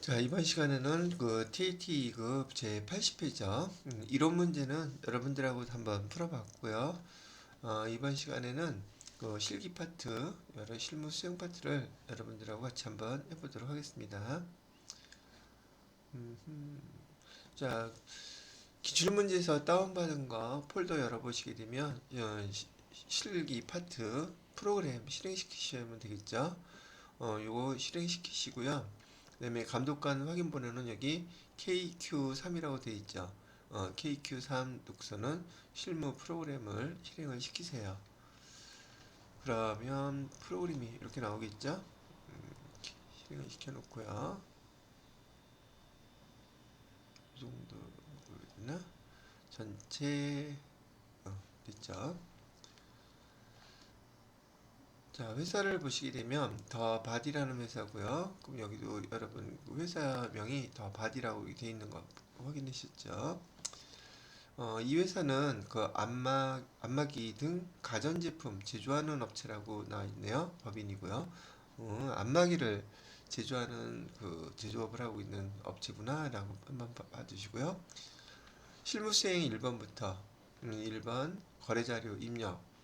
자, 이번 시간에는 그 TAT 2급 제 80회죠. 이론 문제는 여러분들하고 한번 풀어봤고요. 이번 시간에는 그 실기 파트, 여러 실무 수행 파트를 여러분들하고 같이 한번 해보도록 하겠습니다. 자, 기출문제에서 다운받은 거 폴더 열어보시게 되면 실기 파트 프로그램 실행시키시면 되겠죠. 요거 실행시키시고요. 그 다음에 감독관 확인 번호는 여기 KQ3이라고 되어 있죠. KQ3 녹서는 실무 프로그램을 실행을 시키세요. 그러면 프로그램이 이렇게 나오겠죠. 실행을 시켜놓고요. 이 정도 보여주나? 전체 됐죠. 자, 회사를 보시게 되면 더 바디라는 회사고요. 그럼 여기도 여러분 회사명이 더 바디라고 되어 있는 거 확인하셨죠? 이 회사는 그 안마기 등 가전제품 제조하는 업체라고 나와 있네요. 법인이고요. 안마기를 제조하는 그 제조업을 하고 있는 업체구나라고 한번 봐주시고요. 실무수행 1번부터 1번 거래자료 입력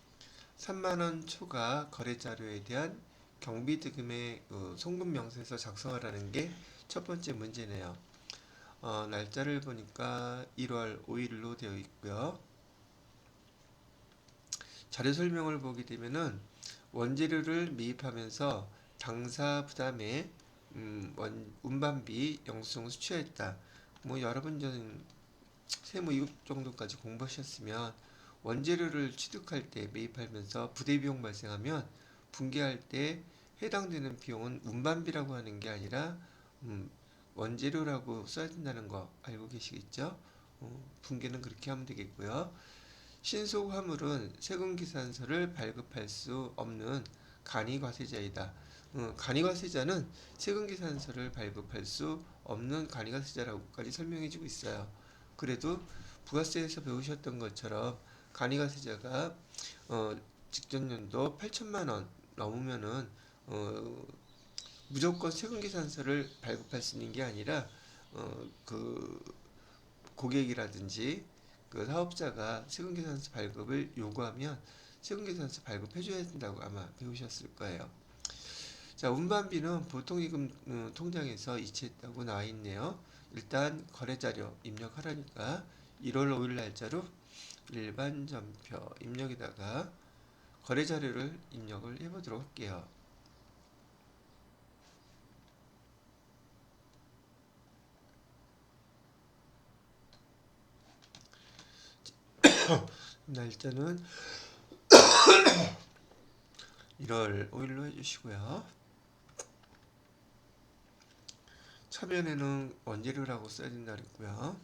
3만원 초과 거래자료에 대한 경비드금의 송금명세서 작성하라는 게 첫 번째 문제네요. 날짜를 보니까 1월 5일로 되어 있고요. 자료 설명을 보게 되면은 원재료를 매입하면서 당사 부담에 운반비 영수증 수취했다. 뭐 여러분 전 세무 2급 정도까지 공부하셨으면 원재료를 취득할 때 매입하면서 부대비용 발생하면 분계할 때 해당되는 비용은 운반비라고 하는 게 아니라 원재료라고 써야 된다는 거 알고 계시겠죠? 분계는 그렇게 하면 되겠고요. 신속 화물은 세금계산서를 발급할 수 없는 간이과세자이다. 간이과세자는 세금계산서를 발급할 수 없는 간이과세자라고까지 설명해주고 있어요. 그래도 부가세에서 배우셨던 것처럼 간이과세자가 직전 연도 8천만 원 넘으면은 무조건 세금계산서를 발급할 수 있는 게 아니라 그 고객이라든지 그 사업자가 세금계산서 발급을 요구하면 세금계산서 발급해줘야 된다고 아마 배우셨을 거예요. 자, 운반비는 보통예금 통장에서 이체했다고 나와 있네요. 일단 거래자료 입력하라니까 1월 5일 날짜로 일반 전표 입력에다가 거래자료를 입력을 해보도록 할게요. 날짜는 1월 5일로 해주시고요. 차변에는 원재료라고 써야 된다 그랬고요.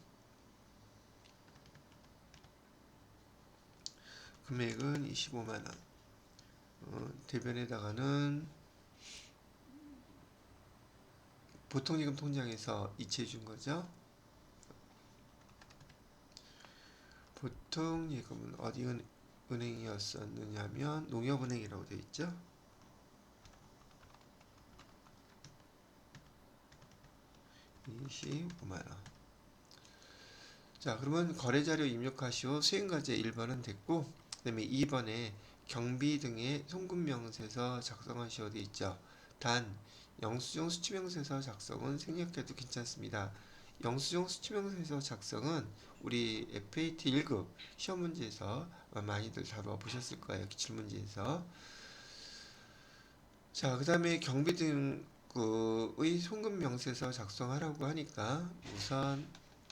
금액은 25만원. 대변에다가는 보통예금 통장에서 이체해 준 거죠. 보통예금은 어디 은행이었었느냐면 농협은행이라고 되어 있죠. 25만원. 자, 그러면 거래자료 입력하시오. 수행과제 1번은 됐고, 그 다음에 2번에 경비 등의 송금명세서 작성하시오 되어 있죠. 단 영수증 수취명세서 작성은 생략해도 괜찮습니다. 영수증 수취명세서 작성은 우리 FAT 1급 시험 문제에서 많이들 다뤄 보셨을 거예요. 기출문제에서. 자, 그 다음에 경비 등의 송금명세서 작성하라고 하니까 우선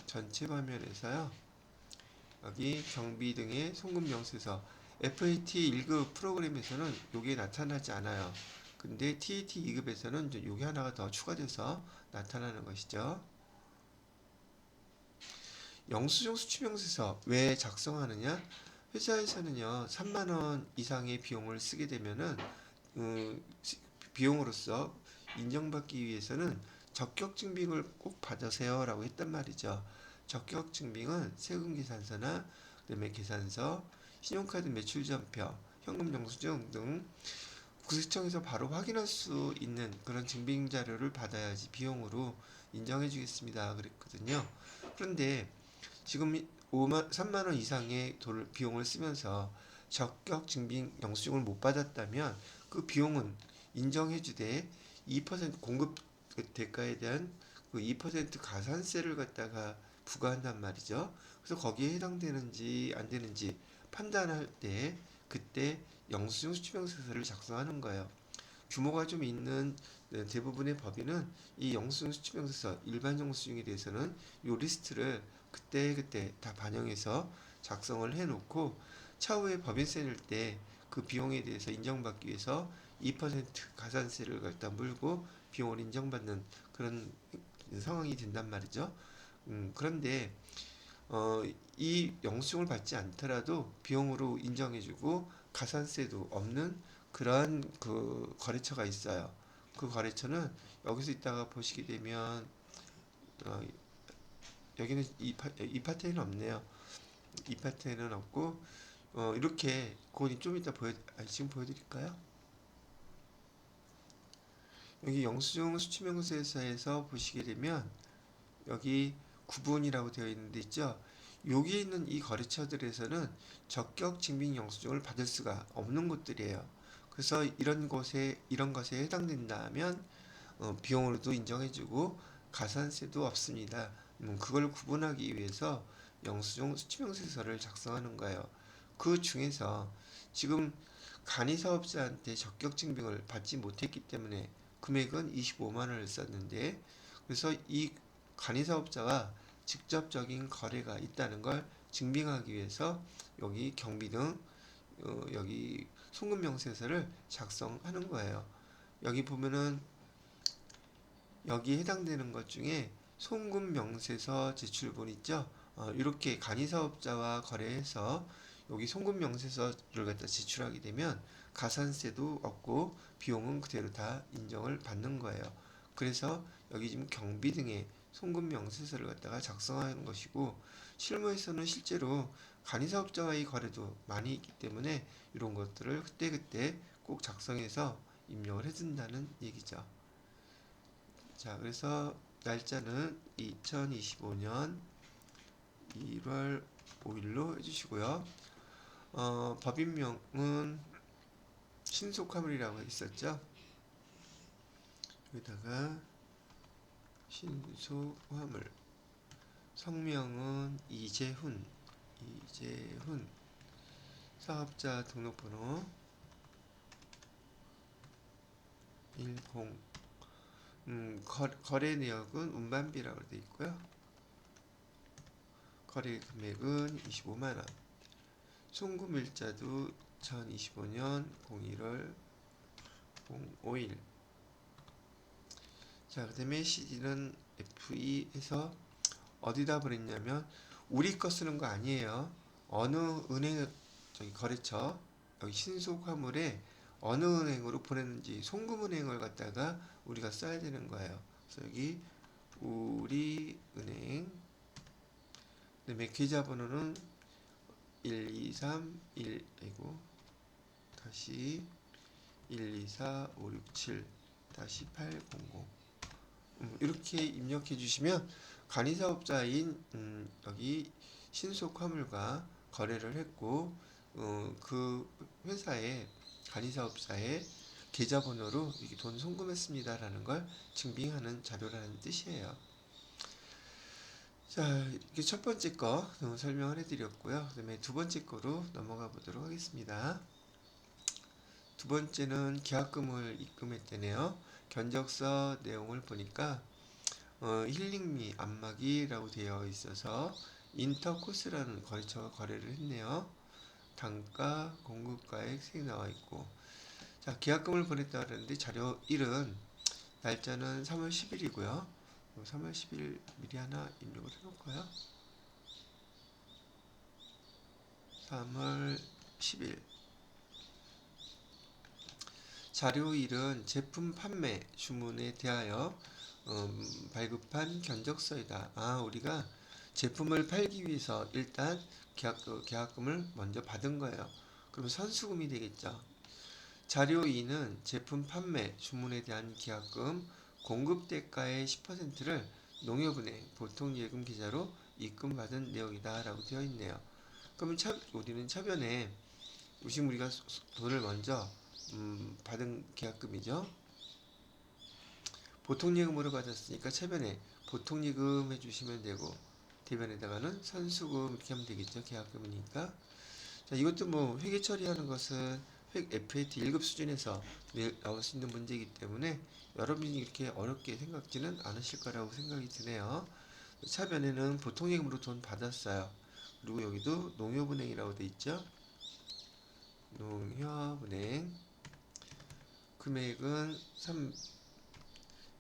전체 화면에서요. 여기 경비 등의 송금명세서 FAT 1급 프로그램에서는 요게 나타나지 않아요. 근데 TAT 2급에서는 요게 하나가 더 추가돼서 나타나는 것이죠. 영수증 수취명세서 왜 작성하느냐? 회사에서는요 3만원 이상의 비용을 쓰게 되면은 비용으로서 인정받기 위해서는 적격증빙을 꼭 받으세요 라고 했단 말이죠. 적격증빙은 세금계산서나 그다음에 계산서, 신용카드 매출전표, 현금영수증 등 국세청에서 바로 확인할 수 있는 그런 증빙 자료를 받아야지 비용으로 인정해 주겠습니다 그랬거든요. 그런데 지금 3만 원 이상의 비용을 쓰면서 적격 증빙 영수증을 못 받았다면 그 비용은 인정해 주되 2% 공급 대가에 대한 그 2% 가산세를 갖다가 부과한단 말이죠. 그래서 거기에 해당되는지 안 되는지 판단할 때 그때 영수증 수취명세서를 작성하는 거예요. 규모가 좀 있는 대부분의 법인은 이 영수증 수취명세서 일반 영수증에 대해서는 이 리스트를 그때 다 반영해서 작성을 해놓고 차후에 법인세 낼 때 그 비용에 대해서 인정받기 위해서 2% 가산세를 갖다 물고 비용을 인정받는 그런 상황이 된단 말이죠. 그런데 이 영수증을 받지 않더라도 비용으로 인정해주고 가산세도 없는 그러한 그 거래처가 있어요. 그 거래처는 여기서 이따가 보시게 되면 어, 여기는 이 파트에는 없네요. 이 파트에는 없고 이렇게 그건 좀 이따 지금 보여드릴까요? 여기 영수증 수취명세서에서 보시게 되면 여기 구분이라고 되어 있는데 있죠. 여기 있는 이 거래처들에서는 적격 증빙 영수증을 받을 수가 없는 곳들이에요. 그래서 이런 것에 해당된다면 비용으로도 인정해주고 가산세도 없습니다. 그걸 구분하기 위해서 영수증 수취명세서를 작성하는 거예요. 그 중에서 지금 간이사업자한테 적격 증빙을 받지 못했기 때문에 금액은 25만 원을 썼는데 그래서 이 간이사업자가 직접적인 거래가 있다는 걸 증빙하기 위해서 여기 경비등 여기 송금명세서를 작성하는 거예요. 여기 보면은 여기에 해당되는 것 중에 송금명세서 제출본 있죠. 이렇게 간이사업자와 거래해서 여기 송금명세서를 갖다 제출하게 되면 가산세도 없고 비용은 그대로 다 인정을 받는 거예요. 그래서 여기 지금 경비 등의 송금명세서를 갖다가 작성하는 것이고 실무에서는 실제로 간이사업자와의 거래도 많이 있기 때문에 이런 것들을 그때그때 꼭 작성해서 입력을 해준다는 얘기죠. 자, 그래서 날짜는 2025년 1월 5일로 해주시고요. 법인명은 신속화물이라고 있었죠. 여기다가 신속화물. 성명은 이재훈. 사업자 등록번호 10. 거래 내역은 운반비라고 되어 있고요. 거래 금액은 25만원. 송금일자도 2025년 01월 05일. 자, 그 다음에 CD는 FE에서 어디다 보냈냐면 우리 거 쓰는 거 아니에요. 어느 은행 거래처 여기 신속화물에 어느 은행으로 보냈는지 송금은행을 갖다가 우리가 써야 되는 거예요. 그래서 여기 우리은행 그다음에 계좌번호는 1231 아이고 다시 124567 800 이렇게 입력해 주시면 간이사업자인 여기 신속화물과 거래를 했고 그 회사의 간이사업자의 계좌번호로 이렇게 돈 송금했습니다라는 걸 증빙하는 자료라는 뜻이에요. 자, 이게 첫 번째 거 설명을 해드렸고요. 그 다음에 두 번째 거로 넘어가 보도록 하겠습니다. 두 번째는 계약금을 입금했대네요. 견적서 내용을 보니까 힐링미 안마기라고 되어 있어서 인터코스라는 거래처가 거래를 했네요. 단가, 공급가액 세 나와 있고 자, 계약금을 보냈다 그러는데 자료 1은 날짜는 3월 10일이고요. 3월 10일 미리 하나 입력을 해놓을까요? 3월 10일 자료 1은 제품 판매 주문에 대하여 발급한 견적서이다. 우리가 제품을 팔기 위해서 일단 계약금을 먼저 받은 거예요. 그럼 선수금이 되겠죠. 자료 2는 제품 판매, 주문에 대한 계약금, 공급 대가의 10%를 농협은행 보통예금 계좌로 입금받은 내역이다 라고 되어 있네요. 그러면 우리는 차변에 우선 우리가 돈을 먼저 받은 계약금이죠. 보통예금으로 받았으니까 차변에 보통예금 해주시면 되고, 대변에다가는 선수금 이렇게 하면 되겠죠. 계약금이니까. 자, 이것도 뭐 회계 처리하는 것은 FAT 1급 수준에서 나올 수 있는 문제이기 때문에 여러분이 이렇게 어렵게 생각지는 않으실 거라고 생각이 드네요. 차변에는 보통예금으로 돈 받았어요. 그리고 여기도 농협은행이라고 돼 있죠. 농협은행 금액은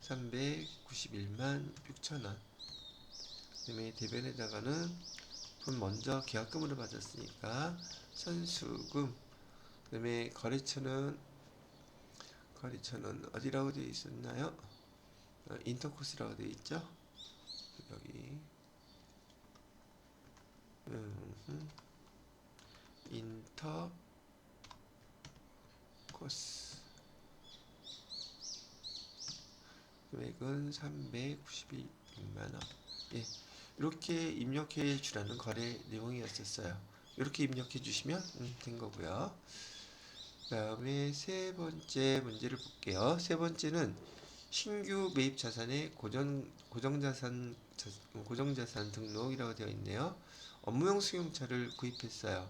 391만 6천원. 그다음에 대변에다가는 돈 먼저 계약금으로 받았으니까 선수금. 그다음에 거래처는 어디라고 되어 있었나요? 인터코스라고 되어 있죠. 여기 인터코스 금액은 391만원. 예, 이렇게 입력해 주라는 거래 내용이었었어요. 이렇게 입력해 주시면 된 거고요. 그 다음에 세 번째 문제를 볼게요. 세 번째는 신규 매입 자산의 고정자산 등록이라고 되어 있네요. 업무용 승용차를 구입했어요.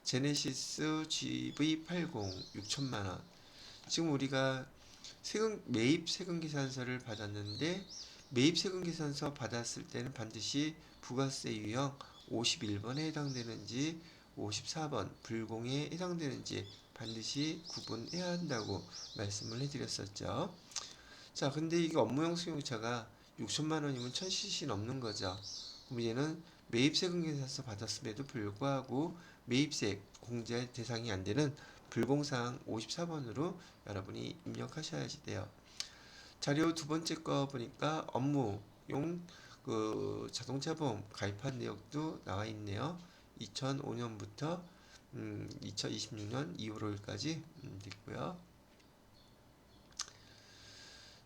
제네시스 GV80 6천만원. 지금 우리가 매입 세금계산서를 받았는데, 매입 세금계산서 받았을 때는 반드시 부가세 유형 51번에 해당되는지 54번 불공에 해당되는지 반드시 구분해야 한다고 말씀을 해드렸었죠. 자, 근데 이게 업무용 승용차가 6천만 원이면 1000cc 넘는 거죠. 그럼 얘는 매입세금계산서 받았음에도 불구하고 매입세 공제 대상이 안 되는 불공사항 54번으로 여러분이 입력하셔야 돼요. 자료 두 번째 거 보니까 업무용 자동차 보험 가입한 내역도 나와 있네요. 2005년부터 2026년 2월 5일까지 됐고요.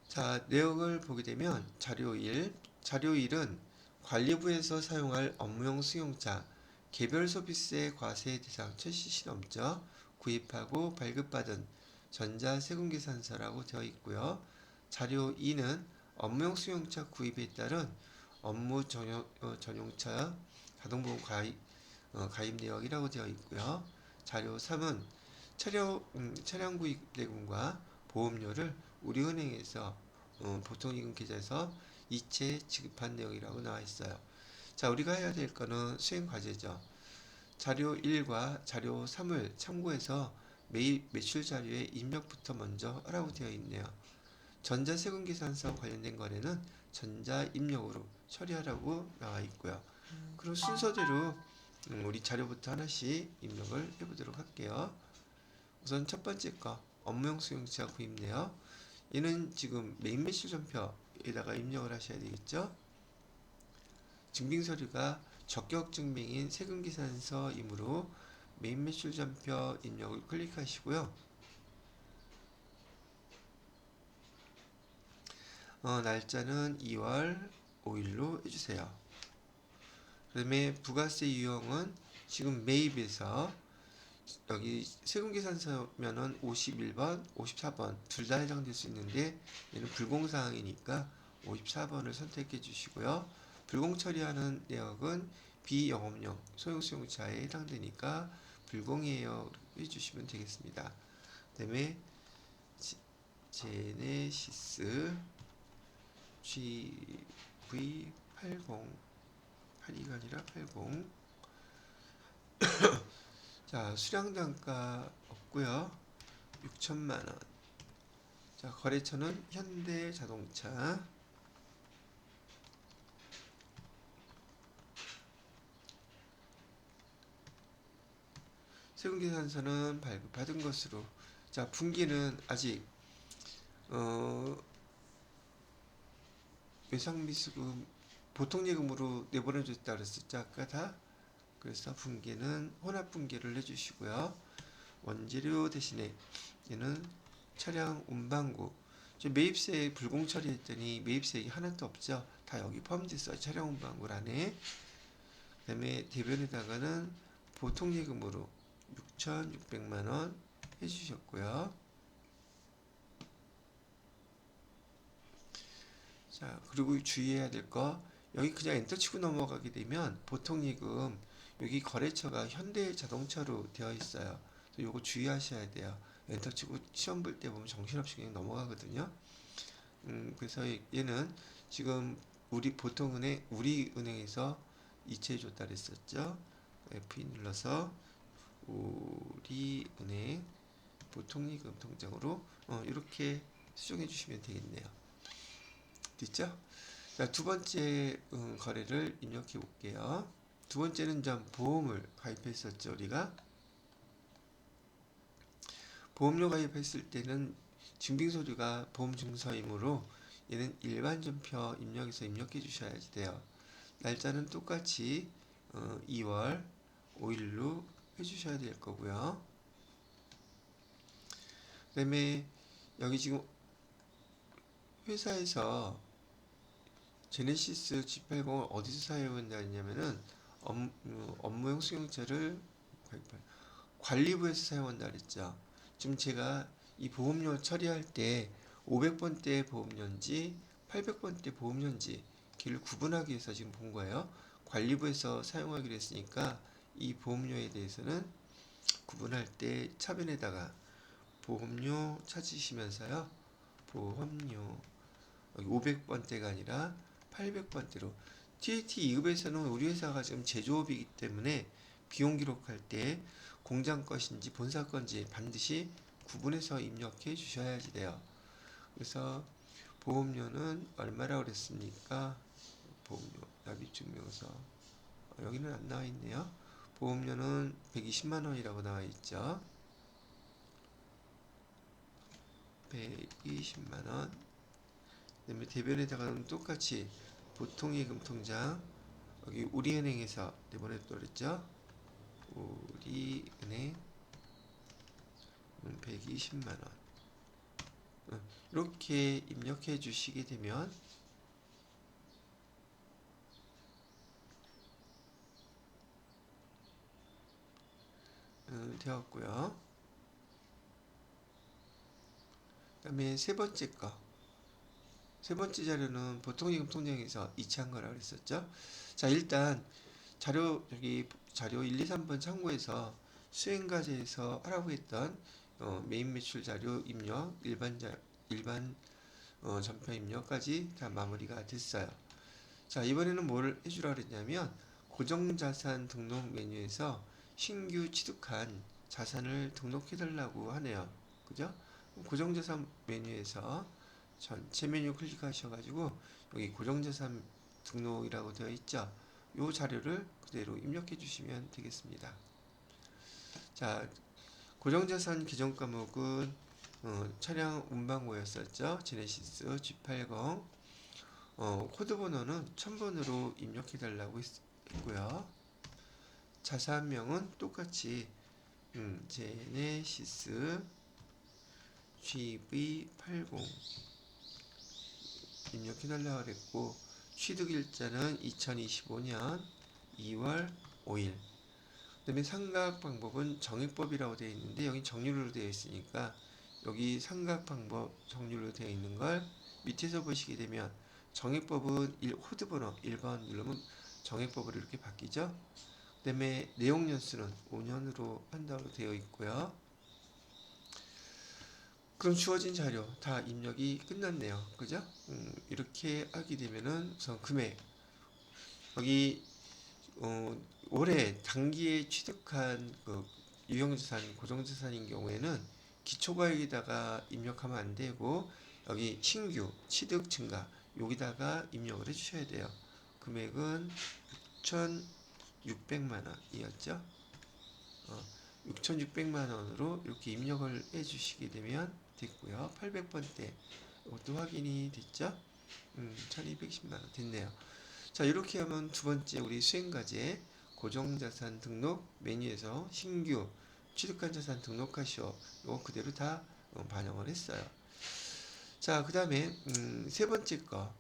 자, 내용을 보게 되면 자료 1은 관리부에서 사용할 업무용 승용차 개별 소비세 과세 대상 1000cc 넘죠. 구입하고 발급받은 전자세금계산서라고 되어 있고요. 자료 2는 업무용 수용차 구입에 따른 전용차 자동보험 가입 내역이라고 되어 있고요. 자료 3은 차량 구입 대금과 보험료를 우리은행에서 보통이금 계좌에서 이체 지급한 내역이라고 나와 있어요. 자, 우리가 해야 될 거는 수행 과제죠. 자료 1과 자료 3을 참고해서 매입 매출 자료의 입력부터 먼저 하라고 되어 있네요. 전자세금계산서 관련된 거래는 전자입력으로 처리하라고 나와 있고요. 그럼 순서대로 우리 자료부터 하나씩 입력을 해보도록 할게요. 우선 첫 번째 거 업무용 수용차 구입네요. 얘는 지금 매입 매출 전표에다가 입력을 하셔야 되겠죠. 증빙서류가 적격증명인 세금계산서이므로 매입 매출 전표 입력을 클릭하시고요. 날짜는 2월 5일로 해주세요. 그 다음에 부가세 유형은 지금 매입에서 여기 세금계산서면은 51번, 54번 둘 다 해당될 수 있는데 얘는 불공사항이니까 54번을 선택해 주시고요. 불공 처리하는 내역은 비영업용 소형수용차에 해당되니까 불공이에요 해주시면 되겠습니다. 그 다음에 제네시스 GV80 82가 아니라 80. 자, 수량단가 없고요. 6천만원. 자, 거래처는 현대자동차. 세금계산서는 발급받은 것으로. 자, 분기는 아직 외상미수금 보통예금으로 내보내줬다 그랬었죠. 아까 다. 그래서 분기는 혼합분기를 해주시고요. 원재료 대신에 얘는 차량 운반구. 매입세 불공 처리했더니 매입세액이 하나도 없죠. 다 여기 포함됐어요. 차량 운반구란에. 그 다음에 대변에다가는 보통예금으로 6,600만원 해주셨고요. 자, 그리고 주의해야 될 거, 여기 그냥 엔터 치고 넘어가게 되면 보통예금 여기 거래처가 현대자동차로 되어 있어요. 요거 주의하셔야 돼요. 엔터 치고 시험 볼 때 보면 정신없이 그냥 넘어가거든요. 그래서 얘는 지금 우리은행에서 이체해 줬다 그랬었죠. F2 눌러서 우리은행 보통예금 통장으로 이렇게 수정해 주시면 되겠네요. 됐죠? 자, 두 번째 거래를 입력해 볼게요. 두 번째는 보험을 가입했었죠. 우리가 보험료 가입했을 때는 증빙서류가 보험증서이므로 얘는 일반 전표 입력해서 입력해 주셔야 돼요. 날짜는 똑같이 2월 5일로 해주셔야 될 거고요. 그 다음에 여기 지금 회사에서 제네시스 G80을 어디서 사용한다냐면은 업무용 승용차를 관리부에서 사용한다 그랬죠. 지금 제가 이 보험료 처리할 때 500번대 보험료인지 800번대 보험료인지 길을 구분하기 위해서 지금 본 거예요. 관리부에서 사용하기로 했으니까 이 보험료에 대해서는 구분할 때 차변에다가 보험료 찾으시면서요. 보험료 여기 500번대가 아니라 800번대로 TAT 2급에서는 우리 회사가 지금 제조업이기 때문에 비용 기록할 때 공장 것인지 본사 건지 반드시 구분해서 입력해 주셔야지 돼요. 그래서 보험료는 얼마라고 그랬습니까? 보험료 납입증명서 여기는 안 나와 있네요. 보험료는 120만원이라고 나와 있죠. 120만원. 그다음에 대변에다가는 똑같이 보통예금 통장 여기 우리은행에서 내보냈다 그랬죠. 우리은행 120만원 이렇게 입력해 주시게 되면 되었고요. 그 다음에 세 번째 자료는 보통예금 통장에서 이체한 거라고 그랬었죠. 자, 일단 여기 자료 1, 2, 3번 참고해서 수행과제에서 하라고 했던 메인 매출 자료 입력, 일반 전표 입력까지 다 마무리가 됐어요. 자, 이번에는 뭘 해주라 그랬냐면 고정자산 등록 메뉴에서 신규 취득한 자산을 등록해 달라고 하네요. 그죠? 고정자산 메뉴에서 전체 메뉴 클릭하셔가지고 여기 고정자산 등록이라고 되어 있죠. 이 자료를 그대로 입력해 주시면 되겠습니다. 자, 고정자산 기존 과목은 차량 운반고였었죠. 제네시스 G80 코드 번호는 1000번으로 입력해 달라고 했고요. 자산명은 똑같이 제네시스 GV80 입력해 달라고 그랬고 취득일자는 2025년 2월 5일. 그 다음에 상각 방법은 정액법이라고 되어 있는데 여기 정률로 되어 있으니까 여기 상각 방법 정률로 되어 있는 걸 밑에서 보시게 되면 정액법은 코드 번호 1번 누르면 정액법으로 이렇게 바뀌죠. 그 다음에 내용 연수는 5년으로 한다고 되어 있고요. 그럼 주어진 자료 다 입력이 끝났네요. 그죠? 이렇게 하게 되면은 우선 금액 여기 올해 단기에 취득한 그 유형자산, 고정자산인 경우에는 기초과액에다가 입력하면 안 되고 여기 신규 취득 증가 여기다가 입력을 해주셔야 돼요. 금액은 6,600만 원이었죠. 6,600만 원으로 이렇게 입력을 해주시게 되면 됐고요. 800번대 이것도 확인이 됐죠. 1,210만 원 됐네요. 자, 이렇게 하면 두 번째 우리 수행과제 고정자산 등록 메뉴에서 신규 취득한 자산 등록하시오. 이거 그대로 다 반영을 했어요. 자, 그 다음에 세 번째 거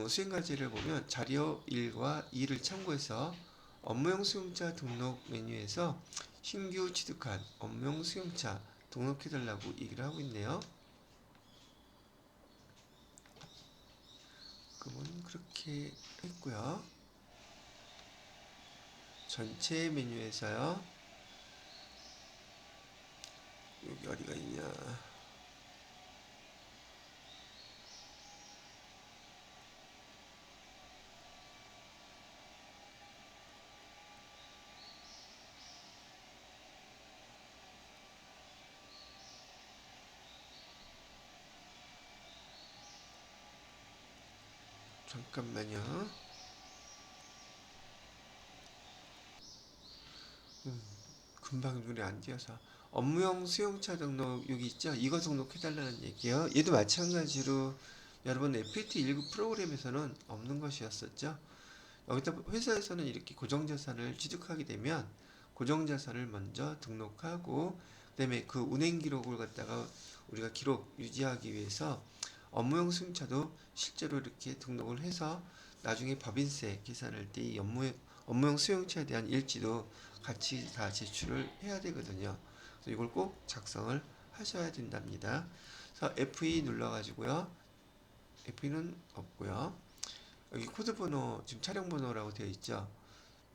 수행과제를 보면 자료 1과 2를 참고해서 업무용 수용차 등록 메뉴에서 신규 취득한 업무용 수용차 등록해달라고 얘기를 하고 있네요. 그러면 그렇게 했고요. 전체 메뉴에서요. 여기 어디가 있냐. 잠깐만요. 금방 눈에 안 띄어서. 업무용 수용차 등록 여기 있죠? 이거 등록해달라는 얘기요. 얘도 마찬가지로 여러분 FAT 1급 프로그램에서는 없는 것이었었죠. 여기다 회사에서는 이렇게 고정자산을 취득하게 되면 고정자산을 먼저 등록하고 그다음에 그 운행 기록을 갖다가 우리가 기록 유지하기 위해서 업무용 수용차도 실제로 이렇게 등록을 해서 나중에 법인세 계산할 때 이 업무용 수용차에 대한 일지도 같이 다 제출을 해야 되거든요. 그래서 이걸 꼭 작성을 하셔야 된답니다. 그래서 F2 눌러가지고요. F2는 없고요. 여기 코드 번호 지금 차량 번호라고 되어 있죠.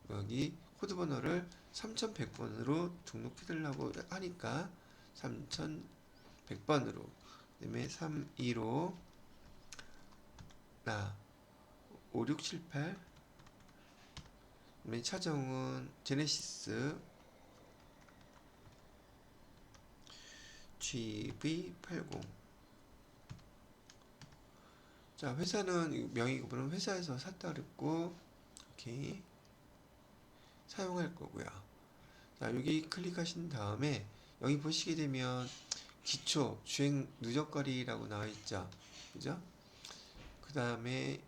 여기 코드 번호를 3100번으로 등록해 달라고 하니까 3100번으로 그다음에 315 5678 그다음에 차종은 제네시스 GV80. 자, 회사는 명의급은 회사에서 샀다 그랬고 오케이 사용할 거고요. 자, 여기 클릭하신 다음에 여기 보시게 되면 기초 주행 누적거리라고 나와 있죠. 그죠? 그 다음에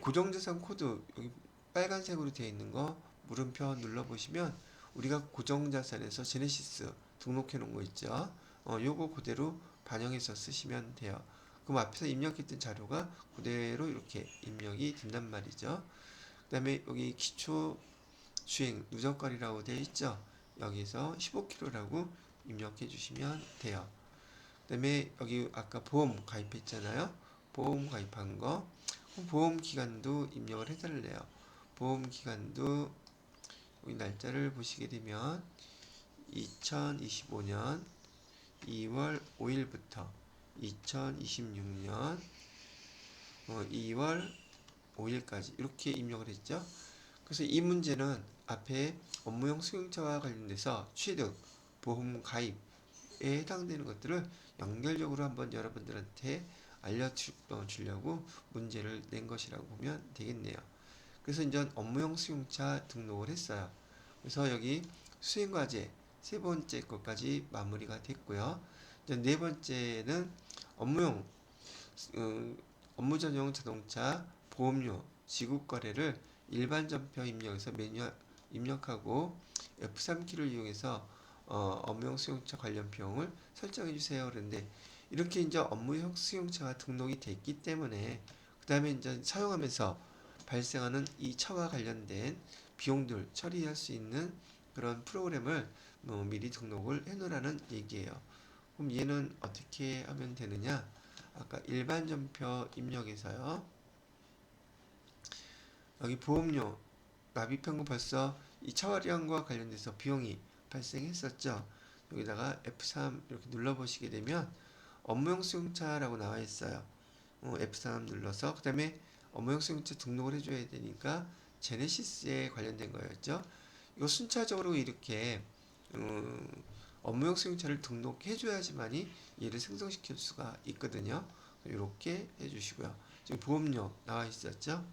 고정자산 코드 여기 빨간색으로 되어 있는 거 물음표 눌러 보시면 우리가 고정자산에서 제네시스 등록해 놓은 거 있죠. 요거 그대로 반영해서 쓰시면 돼요. 그럼 앞에서 입력했던 자료가 그대로 이렇게 입력이 된단 말이죠. 그 다음에 여기 기초 주행 누적거리라고 되어 있죠. 여기서 15km라고 입력해 주시면 돼요. 그 다음에 여기 아까 보험 가입했잖아요. 보험 가입한 거 보험 기간도 입력을 해달래요. 보험 기간도 여기 날짜를 보시게 되면 2025년 2월 5일부터 2026년 2월 5일까지 이렇게 입력을 했죠. 그래서 이 문제는 앞에 업무용 수용차와 관련돼서 취득, 보험 가입에 해당되는 것들을 연결적으로 한번 여러분들한테 알려주려고 문제를 낸 것이라고 보면 되겠네요. 그래서 이제 업무용 수용차 등록을 했어요. 그래서 여기 수행과제 세 번째 것까지 마무리가 됐고요. 이제 네 번째는 업무용 업무 전용 자동차 보험료 지급 거래를 일반 전표 입력해서 메뉴 입력하고 F3키를 이용해서 업무용 수용차 관련 비용을 설정해 주세요. 그런데 이렇게 이제 업무용 수용차가 등록이 됐기 때문에 그 다음에 이제 사용하면서 발생하는 이 차와 관련된 비용들 처리할 수 있는 그런 프로그램을 미리 등록을 해 놓으라는 얘기예요. 그럼 얘는 어떻게 하면 되느냐? 아까 일반 전표 입력에서요. 여기 보험료 납입한 거 벌써 이 차와량과 관련돼서 비용이 발생했었죠. 여기다가 F3 이렇게 눌러보시게 되면 업무용 수용차라고 나와 있어요. F3 눌러서 그 다음에 업무용 수용차 등록을 해줘야 되니까 제네시스에 관련된 거였죠. 이거 순차적으로 이렇게 업무용 수용차를 등록해줘야지만이 얘를 생성시킬 수가 있거든요. 이렇게 해주시고요. 지금 보험료 나와 있었죠.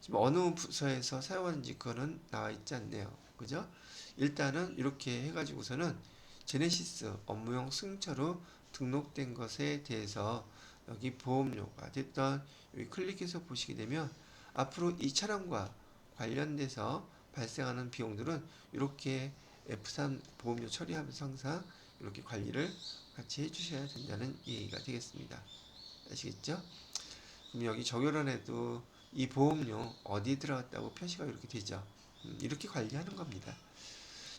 지금 어느 부서에서 사용하는지 그거는 나와 있지 않네요. 그죠? 일단은 이렇게 해가지고서는 제네시스 업무용 승차로 등록된 것에 대해서 여기 보험료가 됐던 여기 클릭해서 보시게 되면 앞으로 이 차량과 관련돼서 발생하는 비용들은 이렇게 F3 보험료 처리하면서 항상 이렇게 관리를 같이 해주셔야 된다는 얘기가 되겠습니다. 아시겠죠? 그럼 여기 정렬원에도 이 보험료 어디 들어갔다고 표시가 이렇게 되죠. 이렇게 관리하는 겁니다.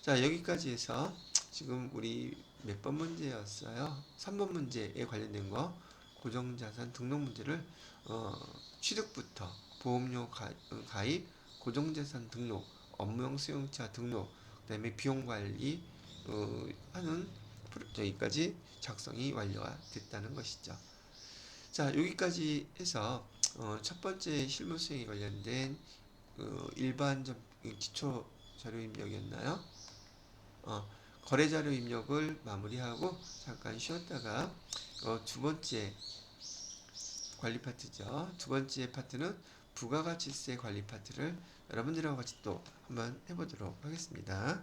자, 여기까지 해서 지금 우리 몇 번 문제였어요? 3번 문제에 관련된 거 고정자산 등록 문제를 취득부터 보험료 가입, 고정자산 등록, 업무용 수용차 등록, 그 다음에 비용관리 하는 여기까지 작성이 완료가 됐다는 것이죠. 자, 여기까지 해서 첫 번째 실무 수행에 관련된 일반 기초 자료 입력이었나요? 거래 자료 입력을 마무리하고 잠깐 쉬었다가 두 번째 관리 파트죠. 두 번째 파트는 부가가치세 관리 파트를 여러분들하고 같이 또 한번 해보도록 하겠습니다.